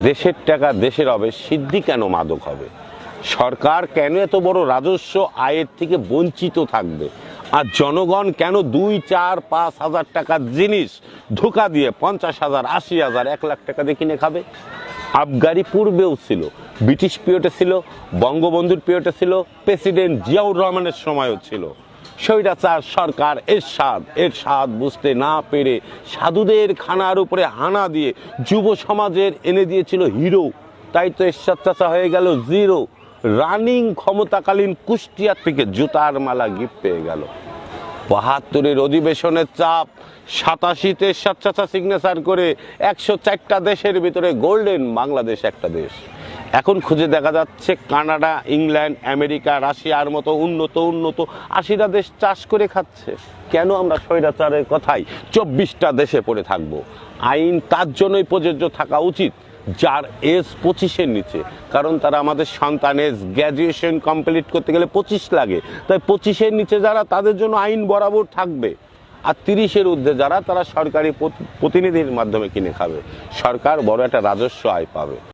দেশের টাকা দেশের হবে, সিদ্ধি কেন মাদক হবে? সরকার কেন এত বড় রাজস্ব আয়ের থেকে বঞ্চিত থাকবে? আর জনগণ কেন 2, 4, 5 হাজার টাকার জিনিস ধোঁকা দিয়ে 50,000, 80,000, 1 লাখ টাকা দিয়ে কিনে খাবে? আবগারি পূর্বেও ছিল, ব্রিটিশ পিরিয়ডে ছিল, বঙ্গবন্ধুর পিরিয়ডে ছিল, প্রেসিডেন্ট জিয়াউর রহমানের সময়ও ছিল। স্বৈরাচার সরকার এর স্বাদ বুঝতে না পেরে সাধুদের খানার উপরে হানা দিয়ে যুব সমাজের এনে দিয়েছিল হিরো। তাই তো এরশাদ চাচা হয়ে গেল জিরো। রানিং ক্ষমতাকালীন কুষ্টিয়া থেকে জুতার মালা গিফট পেয়ে গেল। 72-এর অধিবেশনের চাপ, 87-তে এরশাদ চাচা সিগনেচার করে 104টা দেশের ভিতরে গোল্ডেন বাংলাদেশ একটা দেশ। এখন খুঁজে দেখা যাচ্ছে কানাডা, ইংল্যান্ড, আমেরিকা, রাশিয়ার মতো উন্নত 80টা দেশ চাষ করে খাচ্ছে। কেন আমরা স্বৈরাচারের কথাই 24টা দেশে পড়ে থাকবো? আইন তার জন্যই প্রযোজ্য থাকা উচিত যার এজ 25-এর নিচে, কারণ তারা আমাদের সন্তান এজ গ্র্যাজুয়েশন কমপ্লিট করতে গেলে 25 লাগে। তাই 25-এর নিচে যারা, তাদের জন্য আইন বরাবর থাকবে। আর 30-এর ঊর্ধ্বে যারা, তারা সরকারি প্রতিনিধির মাধ্যমে কিনে খাবে। সরকার বড় একটা রাজস্ব আয় পাবে।